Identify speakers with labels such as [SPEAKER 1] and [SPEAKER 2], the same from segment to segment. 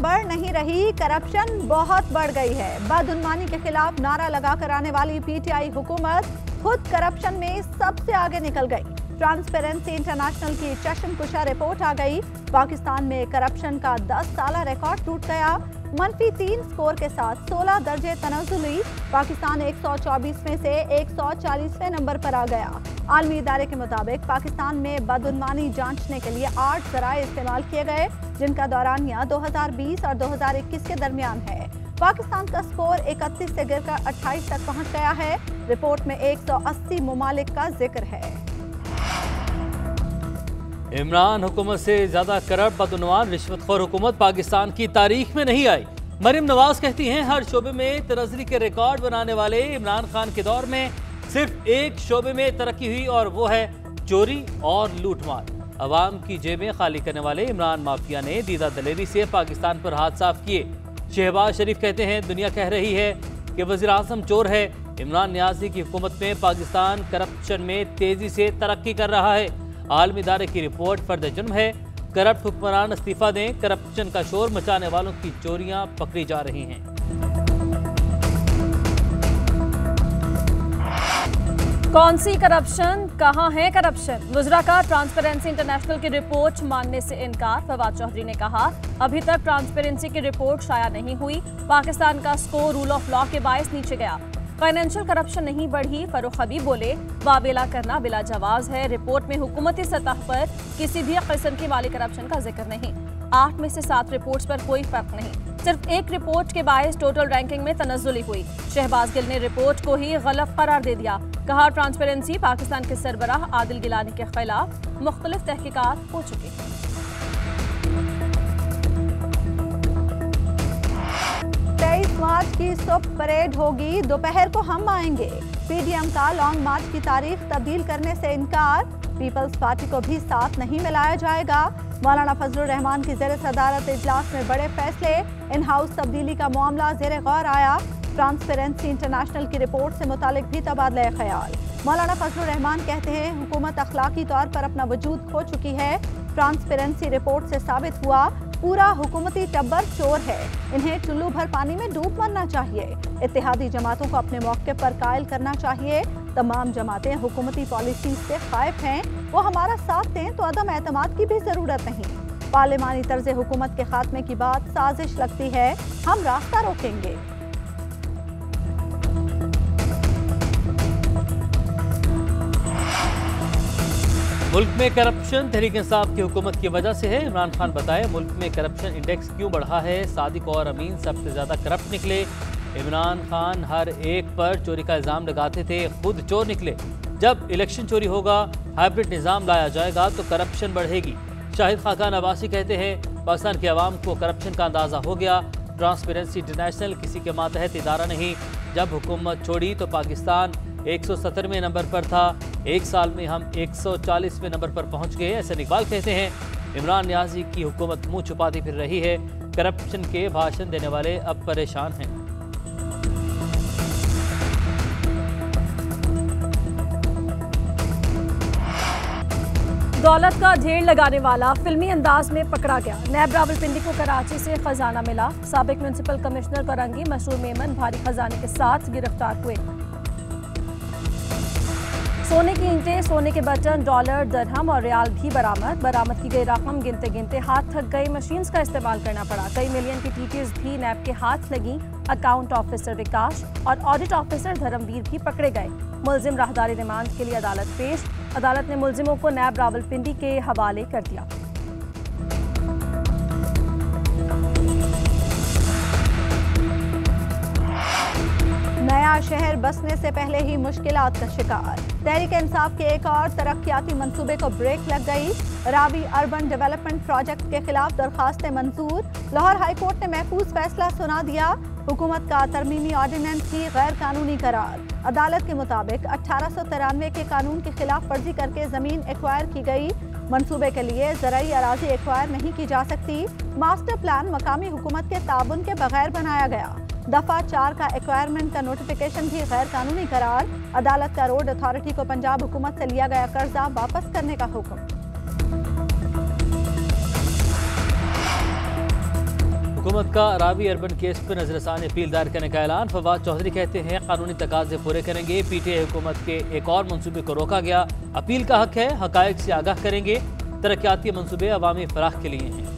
[SPEAKER 1] बढ़ नहीं रही, करप्शन बहुत बढ़ गई है। बदउनवानी के खिलाफ नारा लगाकर आने वाली पीटीआई हुकूमत खुद करप्शन में सबसे आगे निकल गई। ट्रांसपेरेंसी इंटरनेशनल की चश्मकुशा रिपोर्ट आ गई। पाकिस्तान में करप्शन का 10 साला रिकॉर्ड टूट गया। -3 स्कोर के साथ 16 दर्जे तनज़्ज़ुल हुई। पाकिस्तान 124वें से 140वें नंबर पर आ गया। आलमी इदारे के मुताबिक पाकिस्तान में बदउनवानी जांचने के लिए 8 ज़राए इस्तेमाल किए गए, जिनका दौरानिया 2020 और 2021 के दरमियान है। पाकिस्तान का स्कोर 31 से गिरकर 28 तक पहुंच गया है। रिपोर्ट में 180 ममालिक का जिक्र है।
[SPEAKER 2] इमरान हुकूमत से ज्यादा करप्ट, बदउनवान, रिश्वतखोर हुकूमत पाकिस्तान की तारीख में नहीं आई। मरियम नवाज कहती हैं, हर शोबे में तनज़्ज़ुली के रिकॉर्ड बनाने वाले इमरान खान के दौर में सिर्फ एक शोबे में तरक्की हुई और वो है चोरी और लूटमार। अवाम की जेबें खाली करने वाले इमरान माफिया ने दीदा दलेरी से पाकिस्तान पर हाथ साफ किए। शहबाज शरीफ कहते हैं, दुनिया कह रही है कि वज़ीर आज़म चोर है। इमरान नियाज़ी की हुकूमत में पाकिस्तान करप्शन में तेजी से तरक्की कर रहा है। आलमी इदारे की रिपोर्ट फर्द जुर्म है। करप्ट हुक्मरान इस्तीफा दें, करप्शन का शोर मचाने वालों की चोरियां पकड़ी जा रही हैं।
[SPEAKER 3] कौन सी करप्शन, कहां है करप्शन? वज़रा का ट्रांसपेरेंसी इंटरनेशनल की रिपोर्ट मानने से इनकार। फवाद चौधरी ने कहा, अभी तक ट्रांसपेरेंसी की रिपोर्ट शाया नहीं हुई। पाकिस्तान का स्कोर रूल ऑफ लॉ के बायस नीचे गया। फाइनेंशियल करप्शन नहीं बढ़ी। फरूख हबीब बोले, वावेला करना बिला जवाज है। रिपोर्ट में हुकूमती सतह पर किसी भी किस्म की माली करप्शन का जिक्र नहीं। 8 में से 7 रिपोर्ट्स पर कोई फर्क नहीं। सिर्फ एक रिपोर्ट के बायस टोटल रैंकिंग में तनज़्ज़ुली हुई। शहबाज गिल ने रिपोर्ट को ही गलत करार दे दिया। कहा, ट्रांसपेरेंसी पाकिस्तान के सरबराह आदिल गिलानी के खिलाफ मुख्तलिफ तहकीकात हो चुकी है।
[SPEAKER 1] 23 मार्च की सुबह परेड होगी, दोपहर को हम आएंगे। पीडीएम का लॉन्ग मार्च की तारीख तब्दील करने से इनकार। पीपल्स पार्टी को भी साथ नहीं मिलाया जाएगा। मौलाना फजलुर रहमान की ज़ेर सदारत इजलास में बड़े फैसले। इन हाउस तब्दीली का मामला ज़ेर गौर आया। ट्रांसपेरेंसी इंटरनेशनल की रिपोर्ट से मुतालिक भी तबादला ख्याल। मौलाना फजलुर रहमान कहते हैं, हुकूमत अखलाकी तौर पर अपना वजूद खो चुकी है। ट्रांसपेरेंसी रिपोर्ट से साबित हुआ पूरा हुकूमती टब्बर चोर है। इन्हें चुल्लू भर पानी में डूब मरना चाहिए। इत्तेहादी जमातों को अपने मौके पर कायल करना चाहिए। तमाम जमातें हुकूमती पॉलिसी से खाइफ हैं। वो हमारा साथ दें तो अदम एतमाद की भी जरूरत नहीं। पार्लिमानी तर्ज हुकूमत के खात्मे की बात साजिश लगती है। हम रास्ता रोकेंगे।
[SPEAKER 2] मुल्क में करप्शन तहरीक इंसाफ की हुकूमत की वजह से है। इमरान खान बताए, मुल्क में करप्शन इंडेक्स क्यों बढ़ा है। सादिक और अमीन सबसे ज्यादा करप्ट निकले। इमरान खान हर एक पर चोरी का इल्जाम लगाते थे, खुद चोर निकले। जब इलेक्शन चोरी होगा, हाइब्रिड निज़ाम लाया जाएगा तो करप्शन बढ़ेगी। शाहिद खाकान अब्बासी कहते हैं, पाकिस्तान के अवाम को करप्शन का अंदाज़ा हो गया। ट्रांसपेरेंसी इंटरनेशनल किसी के मातहत इदारा नहीं। जब हुकूमत छोड़ी तो पाकिस्तान 170वें नंबर पर था। एक साल में हम 140वें नंबर पर पहुंच गए। ऐसे इकबाल कहते हैं, इमरान नियाज़ी की हुकूमत मुंह छुपाती फिर रही है। करप्शन के भाषण देने वाले अब परेशान हैं।
[SPEAKER 3] दौलत का ढेर लगाने वाला फिल्मी अंदाज में पकड़ा गया। नैब रावलपिंडी को कराची से खजाना मिला। साबिक म्यूनिसिपल कमिश्नर फरंगी मशहूर मेमन भारी खजाने के साथ गिरफ्तार हुए। सोने की ईंटें, सोने के बटन, डॉलर, दरहम और रियाल भी बरामद की गई रकम गिनते गिनते हाथ थक गई। मशीन्स का इस्तेमाल करना पड़ा। कई मिलियन की टीटीज भी नैब के हाथ लगी। अकाउंट ऑफिसर विकास और ऑडिट ऑफिसर धर्मवीर भी पकड़े गए। मुलजिम राहदारी रिमांड के लिए अदालत पेश। अदालत ने मुलजिमों को नैब रावलपिंडी के हवाले कर दिया।
[SPEAKER 1] नया शहर बसने से पहले ही मुश्किलात का शिकार। तहरीक इंसाफ के एक और तरक्याती मंसूबे को ब्रेक लग गई। रावी अर्बन डेवलपमेंट प्रोजेक्ट के खिलाफ दरखास्तें मंजूर। लाहौर हाई कोर्ट ने महफूज फैसला सुना दिया। हुकूमत का तरमीमी ऑर्डिनेंस की गैर कानूनी करार। अदालत के मुताबिक 1893 के कानून की खिलाफ वर्जी करके जमीन एक्वायर की गई। मंसूबे के लिए ज़राई अराजी एक्वायर नहीं की जा सकती। मास्टर प्लान मकामी हुकूमत के ताबुन के बगैर बनाया गया। दफा 4 का एक्वायरमेंट का नोटिफिकेशन भी गैर कानूनी करार। अदालत का रोड अथॉरिटी को पंजाब हुकूमत से लिया गया कर्जा वापस करने का हुक्म।
[SPEAKER 2] हुकूमत का रावी अर्बन केस पर नजरसानी अपील दायर करने का ऐलान। फवाद चौधरी कहते हैं कानूनी तकाजे पूरे करेंगे। पीटीआई हुकूमत के एक और मंसूबे को रोका गया। अपील का हक है, हकायक से आगाह करेंगे। तरक्याती मंसूबे अवामी फलाह के लिए हैं।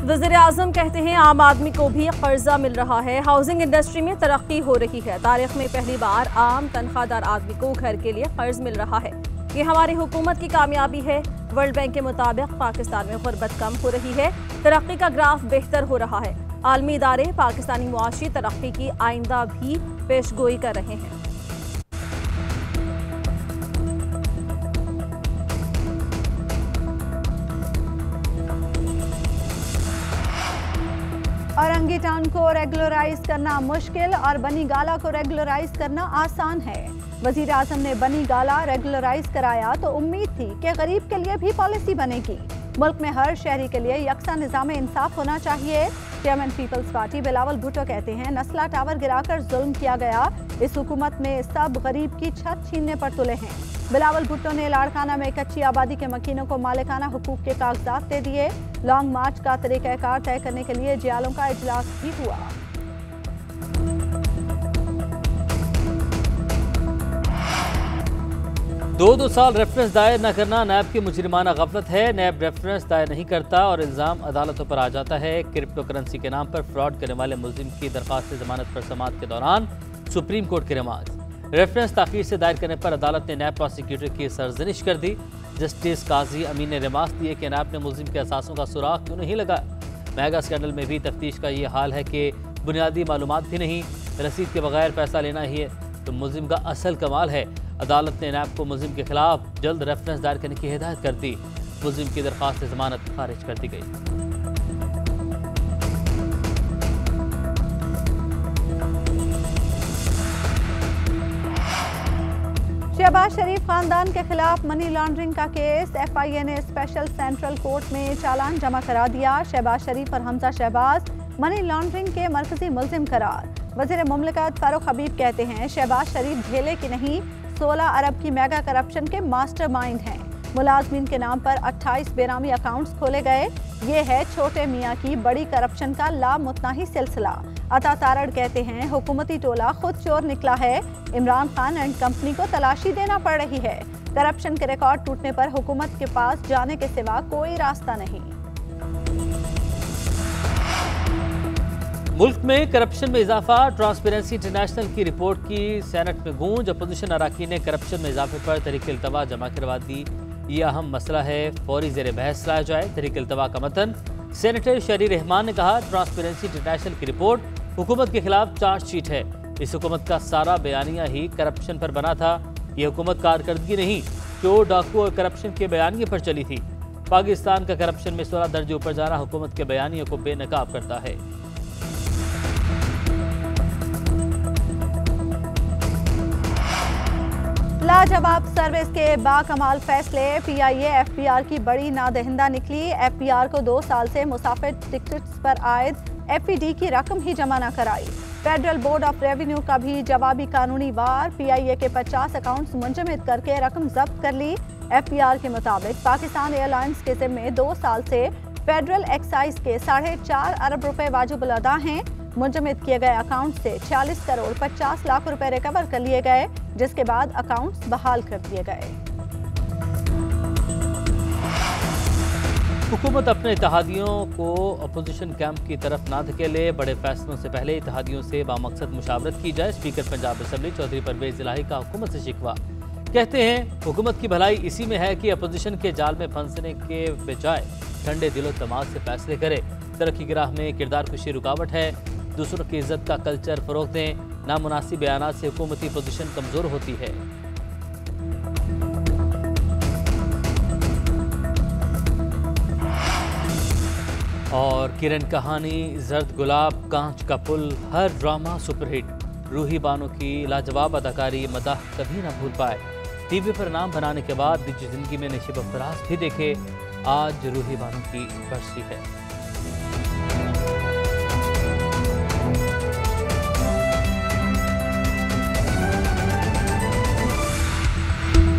[SPEAKER 3] वज़ीर-ए-आज़म कहते हैं आम आदमी को भी कर्जा मिल रहा है। हाउसिंग इंडस्ट्री में तरक्की हो रही है। तारीख में पहली बार आम तनख्वाहदार आदमी को घर के लिए कर्ज मिल रहा है। ये हमारी हुकूमत की कामयाबी है। वर्ल्ड बैंक के मुताबिक पाकिस्तान में गुर्बत कम हो रही है। तरक्की का ग्राफ बेहतर हो रहा है। आलमी इदारे पाकिस्तानी मुआशी तरक्की की आइंदा भी पेशगोई कर रहे हैं।
[SPEAKER 1] औरंगीटान को रेगुलराइज करना मुश्किल और बनी गाला को रेगुलराइज करना आसान है। वजीर आजम ने बनी गाला रेगुलराइज कराया तो उम्मीद थी कि गरीब के लिए भी पॉलिसी बनेगी। मुल्क में हर शहरी के लिए यकसा निज़ाम इंसाफ होना चाहिए। चेयरमैन पीपल्स पार्टी बिलावल भुट्टो कहते हैं नस्ला टावर गिराकर जुल्म किया गया। इस हुकूमत में सब गरीब की छत छीनने पर तुले हैं। बिलावल भुट्टो ने लाड़काना में कच्ची आबादी के मकीनों को मालिकाना हुकूक के कागजात दे दिए। लॉन्ग मार्च का तरीक़ाकार तय करने के लिए जियालों का इजलास भी हुआ।
[SPEAKER 2] दो साल रेफरेंस दायर न करना नैब की मुजरिमाना गफलत है। नैब रेफरेंस दायर नहीं करता और इल्ज़ाम अदालतों पर आ जाता है। क्रिप्टो करेंसी के नाम पर फ्रॉड करने वाले मुलजिम की दरख्वास्त जमानत पर समाअत के दौरान सुप्रीम कोर्ट की नमाज। रेफरेंस ताख़ीर से दायर करने पर अदालत ने नैब प्रोसिक्यूटर की सरजनिश कर दी। जस्टिस काजी अमीन ने रिमार्क दिए कि नैब ने मुलजिम के असासों का सुराग क्यों नहीं लगाया। मेगा स्कैंडल में भी तफ्तीश का ये हाल है कि बुनियादी मालूमात भी नहीं, रसीद के बगैर पैसा लेना ही है तो मुलजिम का असल कमाल है। अदालत ने नैब को मुलजिम के खिलाफ जल्द रेफरेंस दायर करने की हिदायत कर दी। मुलजिम की दरख्वास्त जमानत खारिज कर दी गई।
[SPEAKER 1] शहबाज शरीफ खानदान के खिलाफ मनी लॉन्ड्रिंग का केस। FIA ने स्पेशल सेंट्रल कोर्ट में चालान जमा करा दिया। शहबाज शरीफ और हमजा शहबाज मनी लॉन्ड्रिंग के मरकजी मुलजिम करार। वज़ीर मुमलिकत फारूक हबीब कहते हैं शहबाज शरीफ झेले की नहीं 16 अरब की मेगा करप्शन के मास्टरमाइंड हैं। मुलाजमीन के नाम पर 28 बेनामी अकाउंट्स खोले गए। ये है छोटे मियाँ की बड़ी करप्शन का लामुतनाही सिलसिला। अता तारड़ कहते हैं हुकूमती टोला खुद चोर निकला है। इमरान खान एंड कंपनी को तलाशी देना पड़ रही है। करप्शन के रिकॉर्ड टूटने पर हुकूमत के पास जाने के सिवा कोई रास्ता नहीं।
[SPEAKER 2] मुल्क में करप्शन में इजाफा। ट्रांसपेरेंसी इंटरनेशनल की रिपोर्ट की सेनेट में गूंज। अपोजिशन अराकीन ने करप्शन में इजाफे पर तहरीक इल्तवा जमा करवा दी। ये अहम मसला है, फौरी ज़ेर बहस लाया जाए। तहरीक इल्तवा का मतन। सेनेटर शहरी रहमान ने कहा ट्रांसपेरेंसी इंटरनेशनल की रिपोर्ट हुकूमत के खिलाफ चार्जशीट है। इस हुकूमत का सारा बयानिया ही करप्शन पर बना था। ये हुकूमत कारकर्दगी नहीं, चोर डाकू और करप्शन के बयानिए पर चली थी। पाकिस्तान का करप्शन में 16 दर्जे ऊपर जाना हुकूमत के बयानियों को बेनकाब करता है।
[SPEAKER 1] लाजवाब सर्विस के बाकमाल फैसले। PIA FPR की बड़ी नादहिंदा निकली। FPR को 2 साल से मुसाफिर टिकट्स पर आयद FED की रकम ही जमा न कराई। फेडरल बोर्ड ऑफ रेवेन्यू का भी जवाबी कानूनी वार। PIA के 50 अकाउंट्स मुंजमद करके रकम जब्त कर ली। FPR के मुताबिक पाकिस्तान एयरलाइंस के जिम्मे 2 साल से फेडरल एक्साइज के 4.5 अरब रुपए वाजिब अदा हैं। मुंजमद किए गए अकाउंट से 46 करोड़ 50 लाख रुपए रिकवर कर लिए गए, जिसके बाद अकाउंट्स बहाल कर दिए गए।
[SPEAKER 2] हुकूमत अपने इत्तेहादियों को अपोजिशन कैंप की तरफ ना धकेले। बड़े फैसलों से पहले इत्तेहादियों से बामकसद मुशावरत की जाए। स्पीकर पंजाब असम्बली चौधरी परवेज इलाही का हुकूमत से शिकवा। कहते हैं हुकूमत की भलाई इसी में है कि अपोजिशन के जाल में फंसने के बजाय ठंडे दिलो दिमाग से फैसले करे। तरक्की की राह में किरदार कुशी रुकावट है। दूसरों की इज्जत का कल्चर फरोग दें। नामुनासिब बयानात से हुकूमती पोजीशन कमजोर होती है। और किरण कहानी, जर्द गुलाब, कांच का पुल, हर ड्रामा सुपरहिट। रूही बानो की लाजवाब अदाकारी मदाह कभी ना भूल पाए। टीवी पर नाम बनाने के बाद निजी जिंदगी में नशीब फराज भी देखे। आज रूही बानो की बरसी है।